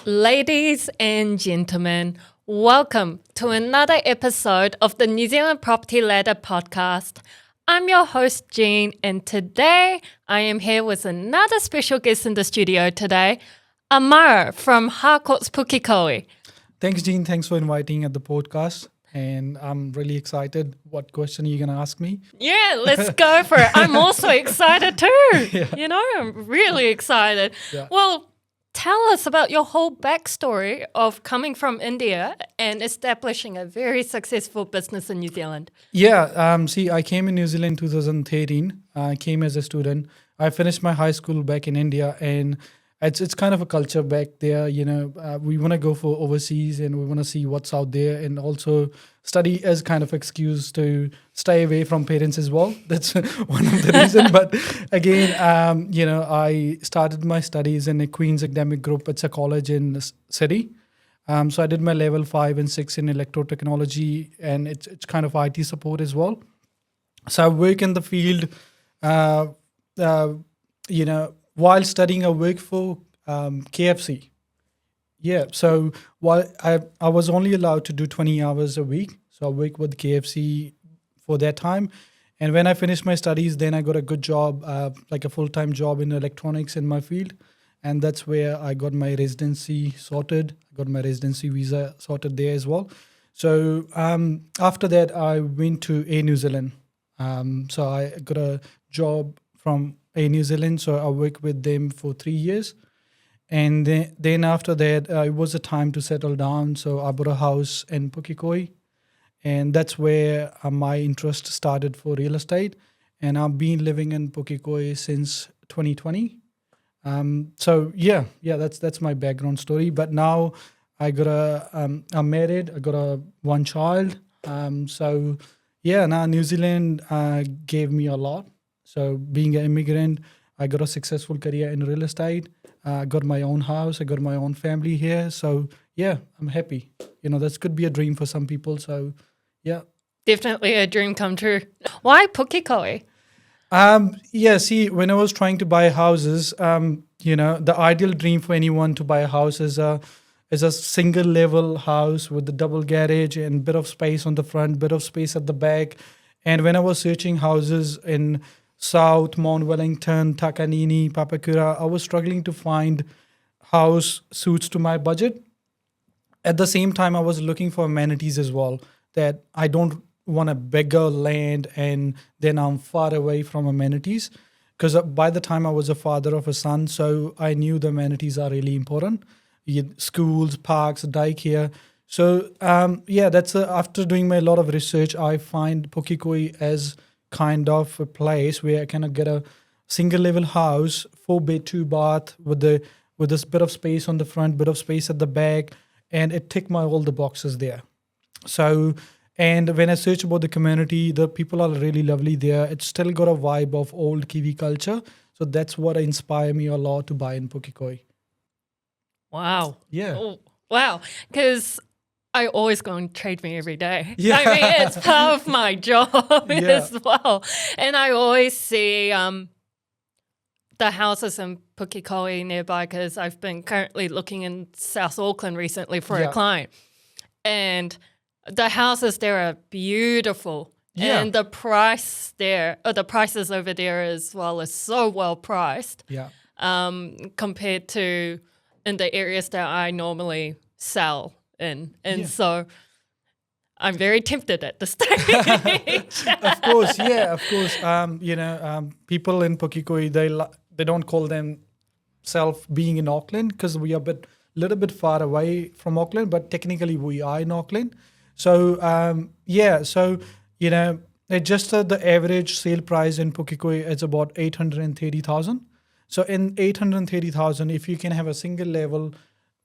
Ladies and gentlemen, welcome to another episode of the New Zealand Property Ladder podcast. I'm your host, Jean, and today I am here with another special guest in the studio today, Amar from Harcourt's Pukekohe. Thanks, Jean. Thanks for inviting at the podcast. And I'm really excited. What question are you going to ask me? Yeah, let's go for it. I'm also excited too. Yeah. You know, I'm really excited. Yeah. Well, tell us about your whole backstory of coming from India and establishing a very successful business in New Zealand. Yeah. I came in New Zealand in 2013. I came as a student. I finished my high school back in India, and it's kind of a culture back there. You know, we want to go for overseas and we want to see what's out there, and also study as kind of excuse to stay away from parents as well. That's one of the reasons. But again, I started my studies in a Queen's Academic Group. It's a college in the city. So I did my level 5 and 6 in electrotechnology, and it's kind of IT support as well. So I work in the field, while studying, I work for KFC. Yeah, so while I was only allowed to do 20 hours a week, so I worked with KFC for that time. And when I finished my studies, then I got a good job, like a full-time job in electronics in my field. And that's where I got my residency sorted. I got my residency visa sorted there as well. So after that, I went to Air New Zealand. So I got a job from Air New Zealand. So I worked with them for 3 years. And then after that, it was a time to settle down. So I bought a house in Pukekohe. And that's where my interest started for real estate. And I've been living in Pukekohe since 2020. That's my background story. But now I'm married. I got one child. Now New Zealand gave me a lot. So being an immigrant, I got a successful career in real estate. I got my own house. I got my own family here. So yeah, I'm happy. You know, that could be a dream for some people. So yeah. Definitely a dream come true. Why Pukekohe? When I was trying to buy houses, the ideal dream for anyone to buy a house is a single level house with a double garage and bit of space on the front, bit of space at the back. And when I was searching houses in South, Mount Wellington, Takanini, Papakura, I was struggling to find house suits to my budget. At the same time, I was looking for amenities as well, that I don't want a bigger land and then I'm far away from amenities. Because by the time I was a father of a son, so I knew the amenities are really important. Schools, parks, daycare. So after doing my lot of research, I find Pukekohe as kind of a place where I can get a single level house, 4-bed, 2-bath with this bit of space on the front, bit of space at the back, and it ticked all the boxes there. So, and when I search about the community, the people are really lovely there. It's still got a vibe of old Kiwi culture. So that's what inspired me a lot to buy in Pukekohe. Wow. Yeah. Oh, wow. Because I always go and trade me every day. Yeah. I mean, it's part of my job as well. And I always see the houses in Pukekohe nearby because I've been currently looking in South Auckland recently for a client. And the houses there are beautiful. Yeah. And the prices over there as well is so well priced. Yeah. Compared to in the areas that I normally sell in. And so I'm very tempted at this stage. Of course. People in Pukekohe, they don't call themselves being in Auckland because we are a little bit far away from Auckland, but technically we are in Auckland. So, the average sale price in Pukekohe is about 830,000. So in 830,000, if you can have a single level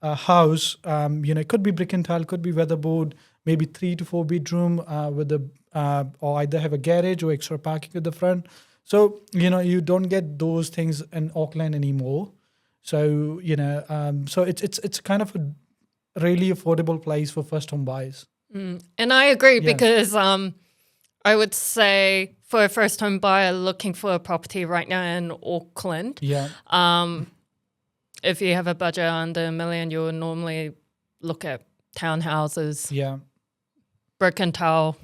house, it could be brick and tile, could be weatherboard, maybe 3 to 4 bedroom or either have a garage or extra parking at the front. So, you don't get those things in Auckland anymore. So, it's kind of a really affordable place for first home buyers. And I agree because I would say for a first home buyer looking for a property right now in Auckland, if you have a budget under $1 million, you will normally look at townhouses, Yeah. brick and tile,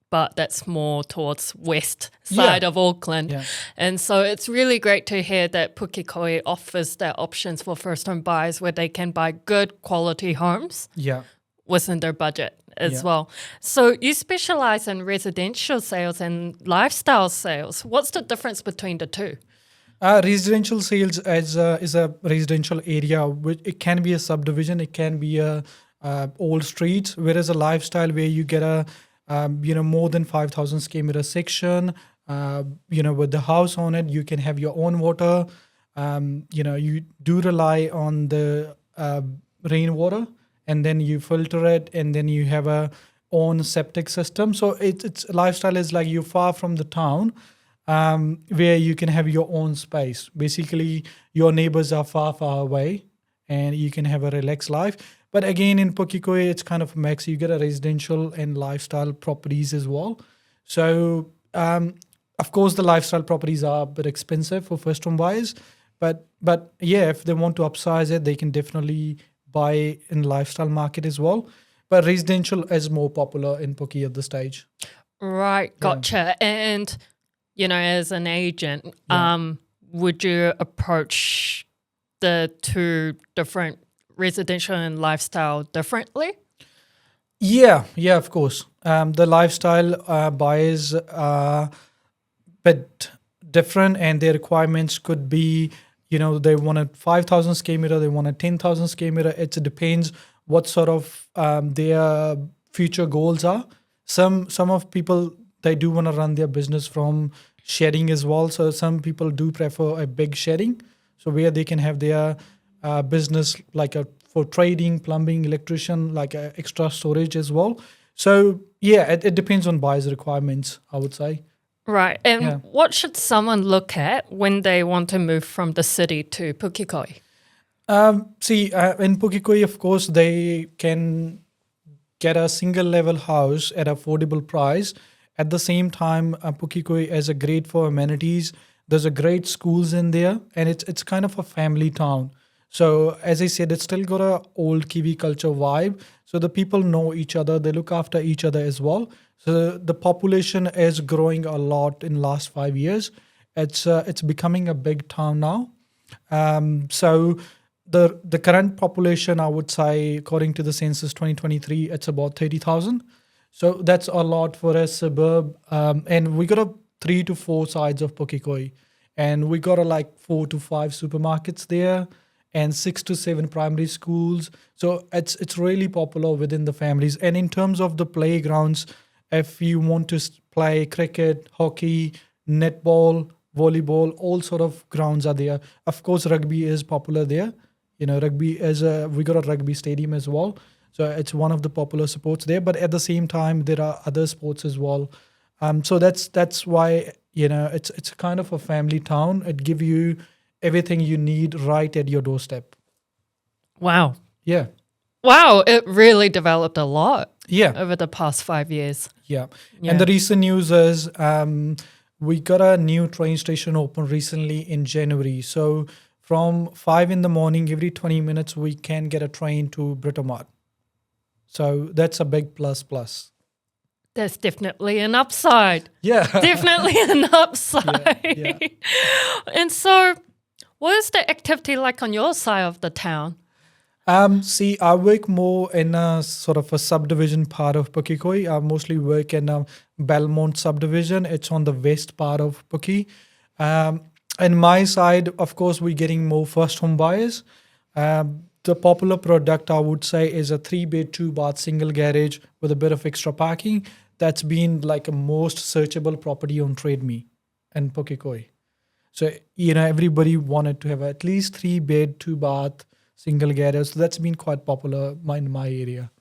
but that's more towards west side of Auckland. Yeah. And so it's really great to hear that Pukekohe offers that options for first-home buyers where they can buy good quality homes Yeah. within their budget as Yeah. well. So you specialize in residential sales and lifestyle sales. What's the difference between the two? Residential sales is a residential area, which it can be a subdivision, it can be a old streets, whereas a lifestyle where you get a more than 5,000 square meter section, with the house on it, you can have your own water. You do rely on the rainwater, and then you filter it, and then you have a own septic system. So it's lifestyle is like you're far from the town, where you can have your own space. Basically, your neighbors are far, far away, and you can have a relaxed life. But again, in Pukekohe, it's kind of a mix. You get a residential and lifestyle properties as well. So, of course, the lifestyle properties are a bit expensive for first-home buyers. But yeah, if they want to upsize it, they can definitely buy in lifestyle market as well. But residential is more popular in Puke at this stage. Right, gotcha. And, as an agent, would you approach the two different residential and lifestyle differently? Yeah, of course. The lifestyle buyers are bit different, and their requirements could be, they want a 5,000 square meter, they want a 10,000 square meter. It depends what sort of their future goals are. Some of people, they do want to run their business from shedding as well. So some people do prefer a big shedding, so where they can have their business for trading, plumbing, electrician, extra storage as well. So yeah, it depends on buyers' requirements, I would say. Right. And what should someone look at when they want to move from the city to Pukekohe? In Pukekohe, of course, they can get a single level house at affordable price. At the same time, Pukekohe is a great for amenities. There's a great schools in there, and it's kind of a family town. So as I said, it's still got a old Kiwi culture vibe. So the people know each other, they look after each other as well. So the population is growing a lot in last 5 years. It's becoming a big town now. So the current population, I would say, according to the census 2023, it's about 30,000. So that's a lot for a suburb. And we got a 3 to 4 sides of Pukekohe. And we got 4 to 5 supermarkets there, and 6 to 7 primary schools. So it's really popular within the families. And in terms of the playgrounds, if you want to play cricket, hockey, netball, volleyball, all sort of grounds are there. Of course, rugby is popular there. Rugby is we got a rugby stadium as well. So it's one of the popular sports there. But at the same time, there are other sports as well. So that's why, it's kind of a family town. It gives you everything you need right at your doorstep. Wow. Yeah. Wow, it really developed a lot over the past 5 years. Yeah. And the recent news is we got a new train station open recently in January. So from 5 in the morning, every 20 minutes, we can get a train to Britomart. So that's a big plus. There's definitely an upside. Yeah. Definitely an upside. Yeah. And so what is the activity like on your side of the town? I work more in a sort of a subdivision part of Pukekohe. I mostly work in a Belmont subdivision. It's on the west part of Puke. And my side, of course, we're getting more first home buyers. The popular product, I would say, is a 3-bed, 2-bath single garage with a bit of extra parking. That's been a most searchable property on TradeMe in Pukekohe. So, everybody wanted to have at least 3-bed, 2-bath single garage. So that's been quite popular in my area.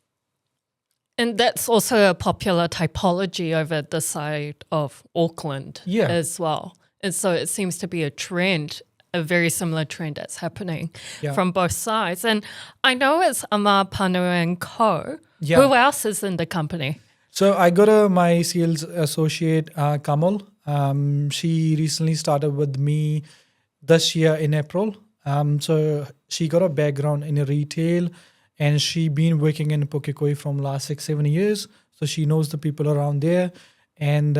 And that's also a popular typology over the side of Auckland as well. And so it seems to be a trend, a very similar trend that's happening from both sides. And I know it's Amar, Pannu and Co. Yeah. Who else is in the company? So I got my sales associate, Kamal. She recently started with me this year in April. So she got a background in retail, and she been working in Pukekohe from last 6-7 years. So she knows the people around there, and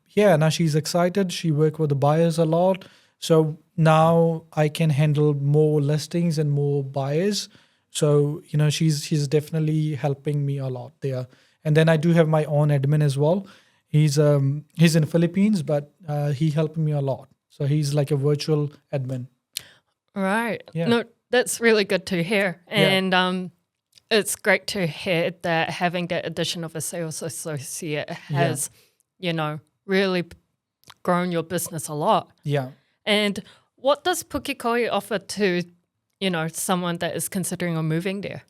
yeah, now she's excited. She work with the buyers a lot, so now I can handle more listings and more buyers. So she's definitely helping me a lot there. And then I do have my own admin as well. He's in Philippines, but he helped me a lot. So he's like a virtual admin. Right. Yeah. No, that's really good to hear. Yeah. And it's great to hear that having that addition of a sales associate has, really grown your business a lot. Yeah. And what does Pukekohe offer to, someone that is considering on moving there?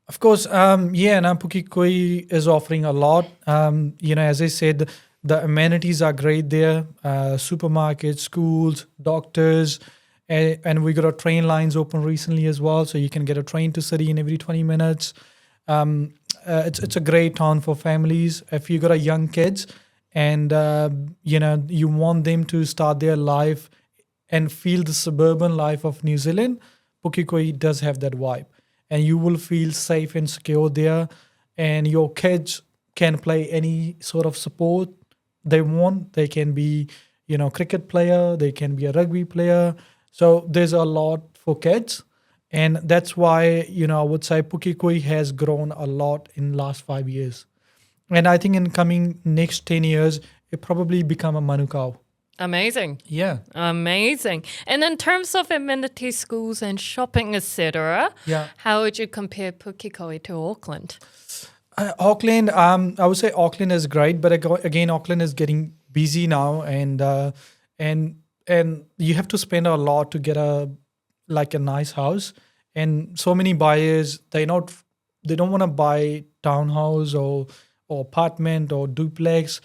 Of course, now Pukekohe is offering a lot. As I said, the amenities are great there. Supermarkets, schools, doctors, and we got our train lines open recently as well, so you can get a train to city in every 20 minutes. It's a great town for families. If you got a young kids and you want them to start their life and feel the suburban life of New Zealand, Pukekohe does have that vibe. And you will feel safe and secure there. And your kids can play any sort of sport they want. They can be, cricket player. They can be a rugby player. So there's a lot for kids. And that's why, I would say Pukekohe has grown a lot in last 5 years. And I think in coming next 10 years, it probably become a manukau. Amazing. Yeah. Amazing. And in terms of amenities, schools and shopping, etc., how would you compare Pukekohe to Auckland? Auckland, I would say Auckland is great, but again, Auckland is getting busy now, and you have to spend a lot to get a nice house. And so many buyers, they don't want to buy townhouse or apartment or duplex.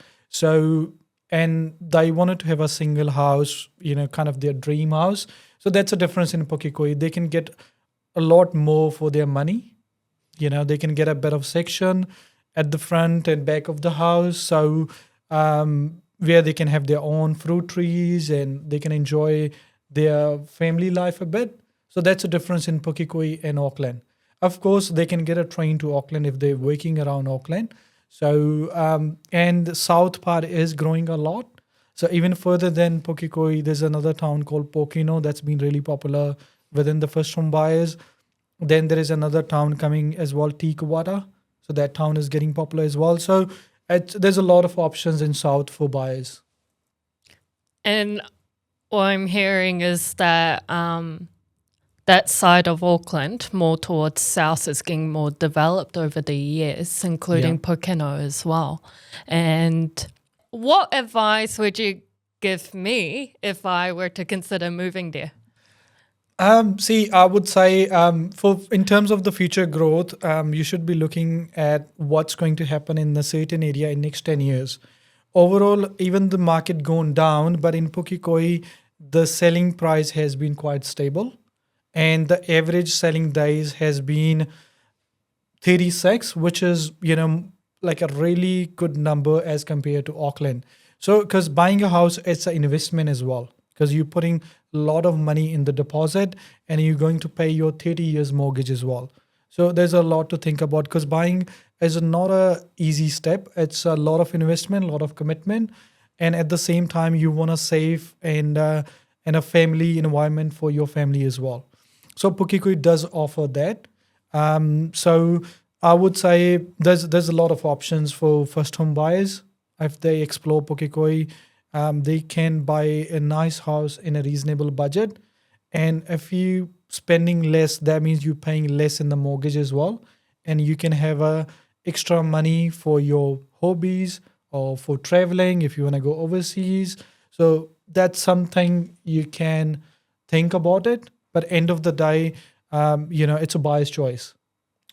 And they wanted to have a single house, kind of their dream house. So that's a difference in Pukekohe. They can get a lot more for their money. They can get a better section at the front and back of the house. So where they can have their own fruit trees and they can enjoy their family life a bit. So that's a difference in Pukekohe and Auckland. Of course, they can get a train to Auckland if they're working around Auckland. So, and the south part is growing a lot. So even further than Pukekohe, there's another town called Pokeno that's been really popular within the first home buyers. Then there is another town coming as well, Tikawata. So that town is getting popular as well. So there's a lot of options in south for buyers. And what I'm hearing is that that side of Auckland, more towards south, is getting more developed over the years, including Pokeno as well. And what advice would you give me if I were to consider moving there? I would say in terms of the future growth, you should be looking at what's going to happen in a certain area in next 10 years. Overall, even the market going down, but in Pukekohe, the selling price has been quite stable. And the average selling days has been 36, which is, like a really good number as compared to Auckland. So, because buying a house, it's an investment as well, because you're putting a lot of money in the deposit and you're going to pay your 30 years mortgage as well. So there's a lot to think about, because buying is not a easy step. It's a lot of investment, a lot of commitment. And at the same time, you want to save and a family environment for your family as well. So Pukekohe does offer that. So I would say there's a lot of options for first home buyers. If they explore Pukekohe, they can buy a nice house in a reasonable budget. And if you spending less, that means you're paying less in the mortgage as well. And you can have extra money for your hobbies or for traveling if you want to go overseas. So that's something you can think about it. But end of the day, it's a buyer's choice.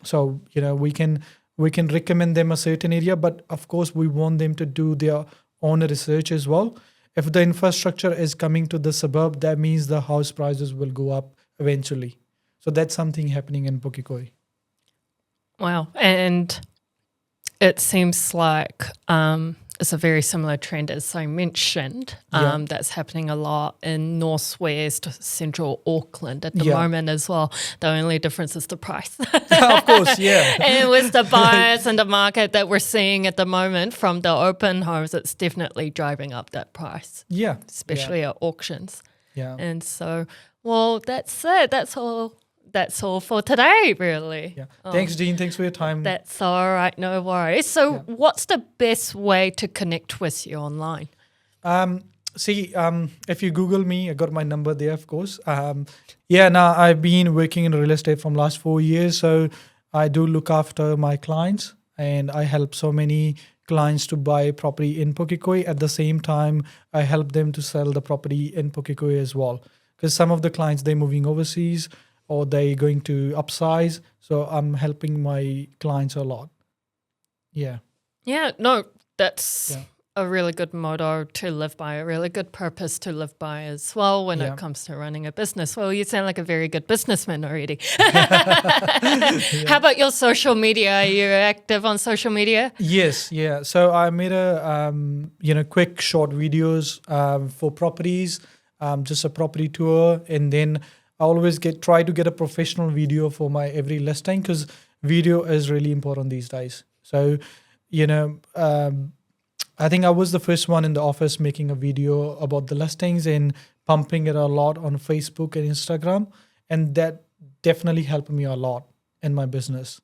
So, we can recommend them a certain area, but of course we want them to do their own research as well. If the infrastructure is coming to the suburb, that means the house prices will go up eventually. So that's something happening in Pukekohe. Wow. And it seems like is a very similar trend as I mentioned. That's happening a lot in northwest central Auckland at the moment as well. The only difference is the price. Of course, yeah. And with the buyers and the market that we're seeing at the moment from the open homes, it's definitely driving up that price. Yeah. Especially at auctions. Yeah. And so, well, that's it. That's all for today, really. Yeah. Thanks, Dean. Thanks for your time. That's all right. No worries. So what's the best way to connect with you online? If you Google me, I got my number there, of course. I've been working in real estate from last 4 years. So I do look after my clients and I help so many clients to buy property in Pukekohe. At the same time, I help them to sell the property in Pukekohe as well. Because some of the clients, they're moving overseas or they're going to upsize. So I'm helping my clients a lot. Yeah. Yeah, no, that's a really good motto to live by, a really good purpose to live by as well when it comes to running a business. Well, you sound like a very good businessman already. How about your social media? Are you active on social media? Yes, yeah. So I made quick short videos for properties, just a property tour, and then I always try to get a professional video for my every listing because video is really important these days. So, I think I was the first one in the office making a video about the listings and pumping it a lot on Facebook and Instagram. And that definitely helped me a lot in my business.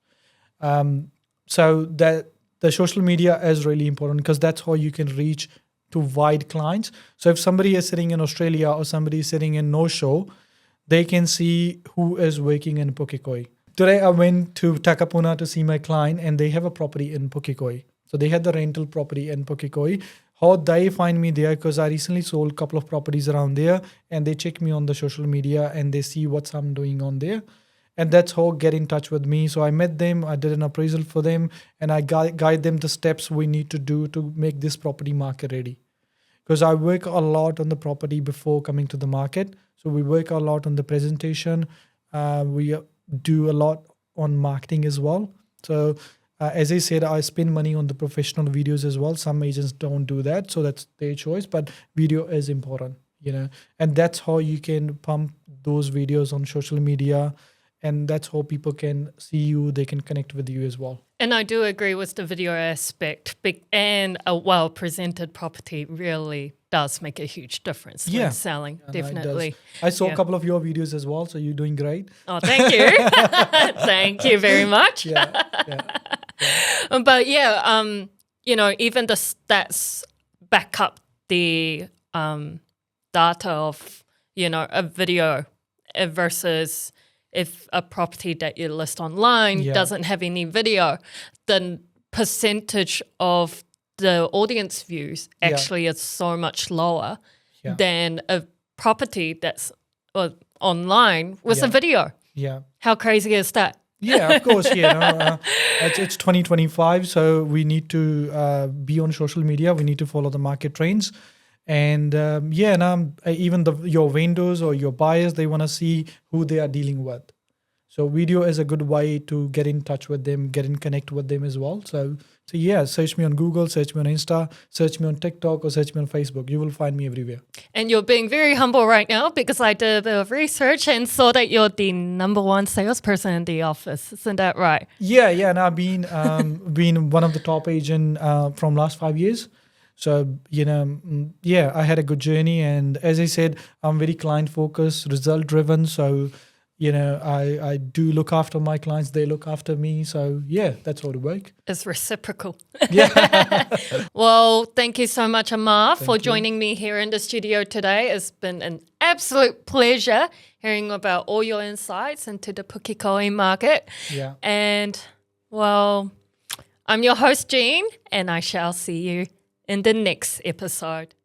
So that the social media is really important because that's how you can reach to wide clients. So if somebody is sitting in Australia or somebody is sitting in North Shore, they can see who is working in Pukekohe. Today I went to Takapuna to see my client and they have a property in Pukekohe. So they had the rental property in Pukekohe. How they find me there, because I recently sold a couple of properties around there and they check me on the social media and they see what I'm doing on there. And that's how get in touch with me. So I met them, I did an appraisal for them and I guide them the steps we need to do to make this property market ready. Because I work a lot on the property before coming to the market. So we work a lot on the presentation. We do a lot on marketing as well. So as I said, I spend money on the professional videos as well. Some agents don't do that, so that's their choice. But video is important, and that's how you can pump those videos on social media, and that's how people can see you. They can connect with you as well. And I do agree with the video aspect. And a well-presented property really does make a huge difference when selling, definitely. I saw a couple of your videos as well, so you're doing great. Oh, thank you. Thank you very much. But even the stats back up the data of, a video versus if a property that you list online doesn't have any video, the percentage of the audience views actually is so much lower than a property that's online with a video. Yeah. How crazy is that? Yeah, of course. It's 2025, so we need to be on social media. We need to follow the market trends. And even your vendors or your buyers, they want to see who they are dealing with. So video is a good way to get in touch with them, get in connect with them as well. So search me on Google, search me on Insta, search me on TikTok, or search me on Facebook. You will find me everywhere. And you're being very humble right now because I did a bit of research and saw that you're the number one salesperson in the office. Isn't that right? Yeah. And I've been one of the top agent from last 5 years. So, I had a good journey. And as I said, I'm very client focused, result driven. So, I do look after my clients. They look after me. So, that's how it works. It's reciprocal. Yeah. Well, thank you so much, Amar, for joining me here in the studio today. It's been an absolute pleasure hearing about all your insights into the Pukekohe market. Yeah. And, well, I'm your host, Jean, and I shall see you in the next episode.